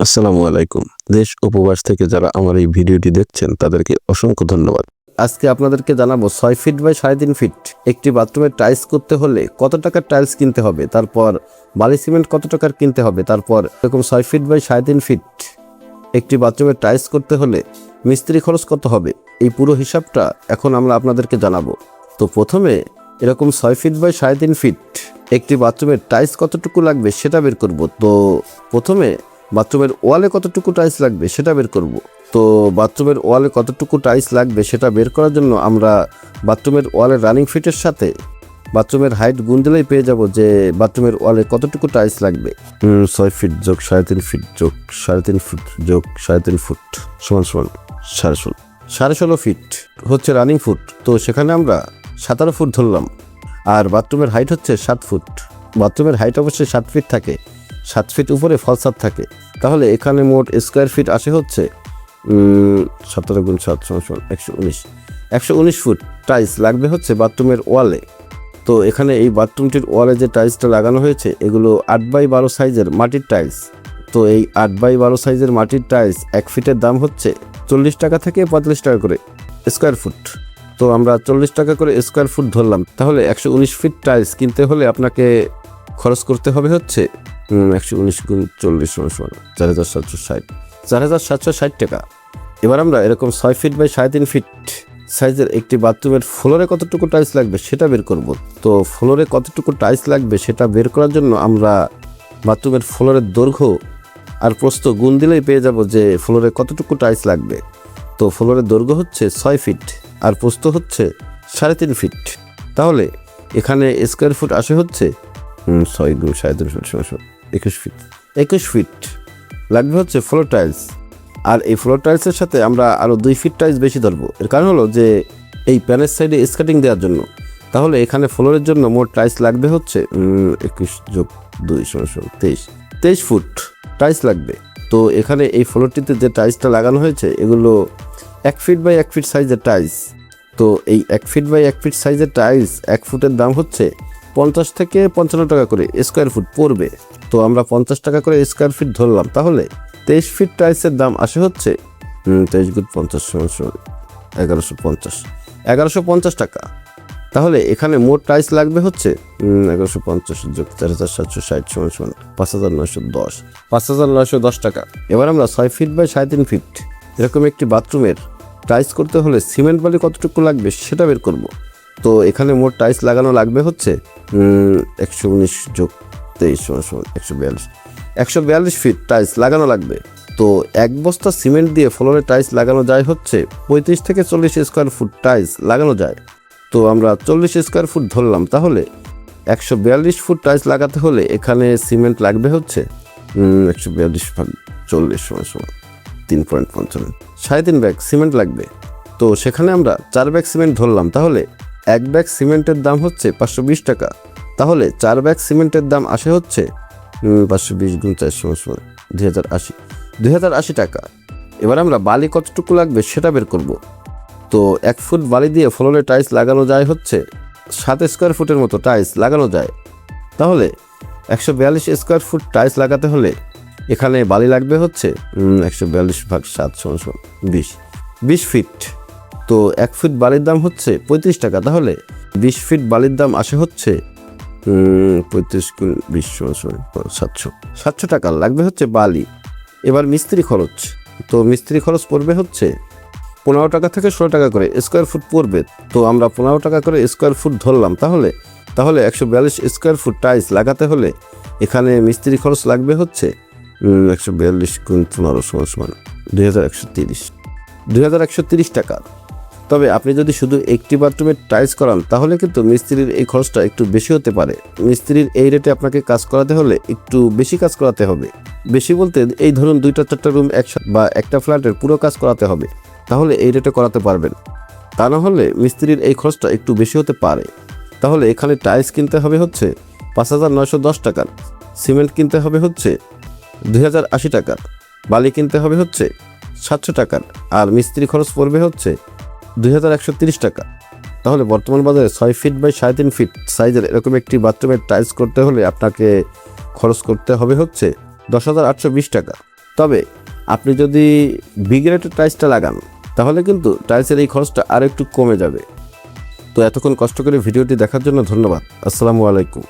আসসালামু আলাইকুম। দেশ উপবাস থেকে যারা আমার এই ভিডিওটি দেখছেন তাদেরকে অসংখ্য ধন্যবাদ। আজকে আপনাদেরকে জানাবো 6 ফিট বাই 3.5 ফিট একটি বাথরুমের টাইলস করতে হলে কত টাকার টাইলস কিনতে হবে, তারপর বালি সিমেন্ট কত টাকার কিনতে হবে, তারপর এরকম 6 ফিট বাই 3.5 ফিট একটি বাথরুমের টাইলস করতে হলে মিস্ত্রি খরচ কত হবে, এই পুরো হিসাবটা এখন আমরা আপনাদেরকে জানাবো। তো প্রথমে এরকম 6 ফিট বাই 3.5 ফিট একটি বাথরুমের টাইলস কতটুকু লাগবে সেটা বের করব। তো প্রথমে বাথরুমের ওয়ালে কতটুকু টাইলস লাগবে সেটা বের করব। তো বাথরুমের ওয়ালে কতটুকু টাইলস লাগবে সেটা বের করার জন্য আমরা বাথরুমের ওয়ালের রানিং ফিটের সাথে বাথরুমের হাইট গুণ দিলেই পেয়ে যাব যে বাথরুমের ওয়ালে কতটুকু টাইলস লাগবে। 6 ফিট যোগ 3.5 ফিট যোগ 3.5 ফুট যোগ 3.5 ফুট সমান 16.5 ফিট হচ্ছে রানিং ফুট। তো সেখানে আমরা 17 ফুট ধরলাম। আর বাথরুমের হাইট হচ্ছে 7 ফুট। বাথরুমের হাইট অবশ্যই 7 ফিট থাকে, 7 ফিট উপরে ফলসাদ থাকে। তাহলে এখানে মোট স্কোয়ার ফিট আসে হচ্ছে 17 গুণ 7 সমান 119 ফুট টাইলস লাগবে হচ্ছে বাথরুমের ওয়ালে। তো এখানে এই বাথরুমটির ওয়ালে যে টাইলসটা লাগানো হয়েছে এগুলো 8x12 সাইজের মাটির টাইলস। তো এই 8x12 সাইজের মাটির টাইলস 1 ফিটের দাম হচ্ছে 40 টাকা থেকে 45 টাকা করে স্কোয়ার ফুট। তো আমরা 40 টাকা করে স্কোয়ার ফুট ধরলাম। তাহলে 119 ফিট টাইলস কিনতে হলে আপনাকে খরচ করতে হবে হচ্ছে 119 গুণ 40 সমান 4,760 টাকা। এবার আমরা এরকম 6 ফিট বাই 3.5 ফিট সাইজের একটি বাথরুমের ফ্লোরে কতটুকু টাইলস লাগবে সেটা বের করব। তো ফ্লোরে কতটুকু টাইলস লাগবে সেটা বের করার জন্য আমরা বাথরুমের ফ্লোরের দৈর্ঘ্য আর প্রস্থ গুণ দিলেই পেয়ে যাব যে ফ্লোরে কতটুকু টাইলস লাগবে। তো ফ্লোরের দৈর্ঘ্য হচ্ছে 6 ফিট আর প্রস্থ হচ্ছে 3.5 ফিট। তাহলে এখানে স্কোয়ার ফুট আসে হচ্ছে 6 গুণ 3.5 ফুট সমান 21 ফিট লাগবে হচ্ছে ফ্লোর টাইলস। আর এই ফ্লোর টাইলসের সাথে আমরা আরও 2 ফিট টাইলস বেশি ধরবো। এর কারণ হলো যে এই প্যানের সাইডে স্কার্টিং দেওয়ার জন্য। তাহলে এখানে ফ্লোরের জন্য মোট টাইলস লাগবে হচ্ছে 21 যোগ 2 সমান 23 ফুট টাইলস লাগবে। তো এখানে এই ফ্লোরটিতে যে টাইলসটা লাগানো হয়েছে এগুলো 1 ফিট বাই 1 ফিট সাইজের টাইলস। তো এই 1 ফিট বাই 1 ফিট সাইজের টাইলস 1 ফুটের দাম হচ্ছে 50 থেকে 55 টাকা করে স্কোয়ার ফুট পড়বে। তো আমরা 50 টাকা করে স্কোয়ার ফিট ধরলাম। তাহলে 23 ফিট টাইলসের দাম আসে হচ্ছে 23 গুণ 50 সমান 1150 টাকা। তাহলে এখানে মোট টাইলস লাগবে হচ্ছে 1150 যোগ 4,760 সমান 5,910 টাকা। এবার আমরা 6 ফিট বাই 3.5 ফিট এরকম একটি বাথরুমের টাইলস করতে হলে সিমেন্ট বালি কতটুকু লাগবে সেটা বের করব। তো এখানে মোট টাইলস লাগানো লাগবে হচ্ছে 119 যোগ 23 সমান 142 ফিট টাইলস লাগানো লাগবে। তো 1 বস্তা সিমেন্ট দিয়ে ফ্লোরে টাইলস লাগানো যায় হচ্ছে 35 থেকে 40 স্কোয়ার ফুট টাইলস লাগানো যায়। তো আমরা 40 স্কোয়ার ফুট ধরলাম। তাহলে 142 ফুট টাইলস লাগাতে হলে এখানে সিমেন্ট লাগবে হচ্ছে 142 ভাগ 40 সমান 3.55 3.5 ব্যাগ সিমেন্ট লাগবে। তো সেখানে আমরা 4 ব্যাগ সিমেন্ট ধরলাম। তাহলে 1 ব্যাগ সিমেন্টের দাম হচ্ছে 520 টাকা। তাহলে 4 ব্যাগ সিমেন্টের দাম আসে হচ্ছে 520 গুণ 4 সমান 2080 টাকা। এবার আমরা বালি কতটুকু লাগবে সেটা বের করব। তো 1 ফুট বালি দিয়ে ফ্লোরে টাইলস লাগানো যায় হচ্ছে 7 স্কোয়ার ফুটের মতো টাইলস লাগানো যায়। তাহলে 142 স্কোয়ার ফুট টাইলস লাগাতে হলে এখানে বালি লাগবে হচ্ছে 142 ভাগ 7 সমান 20 ফিট। তো 1 ফুট বালির দাম হচ্ছে 35 টাকা। তাহলে 20 ফিট বালির দাম আসে হচ্ছে 35 গুণ 20 সমান 700 টাকা লাগবে হচ্ছে বালি। এবার মিস্ত্রি খরচ। তো মিস্ত্রি খরচ পড়বে হচ্ছে 15 টাকা থেকে 16 টাকা করে স্কোয়ার ফুট পড়বে। তো আমরা 15 টাকা করে স্কোয়ার ফুট ধরলাম। তাহলে 142 স্কোয়ার ফুট টাইলস লাগাতে হলে এখানে মিস্ত্রি খরচ লাগবে হচ্ছে 142 গুণ 15 সমান 2130 টাকা। তবে আপনি যদি শুধু একটি বাথরুমের টাইলস করান তাহলে কিন্তু মিস্ত্রির এই খরচটা একটু বেশি হতে পারে। মিস্ত্রির এই রেটে আপনাকে কাজ করাতে হলে একটু বেশি কাজ করাতে হবে। বেশি বলতে এই ধরুন 2-4টা রুম একসাথে বা একটা ফ্ল্যাটের পুরো কাজ করাতে হবে, তাহলে এই রেটে করাতে পারবেন। তা না হলে মিস্ত্রির এই খরচটা একটু বেশি হতে পারে। তাহলে এখানে টাইলস কিনতে হবে হচ্ছে 5,910 টাকার, সিমেন্ট কিনতে হবে হচ্ছে 2,080 টাকার, বালি কিনতে হবে হচ্ছে 700 টাকার, আর মিস্ত্রি খরচ পড়বে হচ্ছে 2,130 টাকা। তাহলে বর্তমান বাজারে 6 ফিট বাই 3.5 ফিট সাইজের এরকম একটি বাথরুমের টাইলস করতে হলে আপনাকে খরচ করতে হবে হচ্ছে 10,820 টাকা। তবে আপনি যদি বি গ্রেডের টাইলসটা লাগান তাহলে কিন্তু টাইলসের এই খরচটা আরও একটু কমে যাবে। তো এতক্ষণ কষ্ট করে ভিডিওটি দেখার জন্য ধন্যবাদ। আসসালামু আলাইকুম।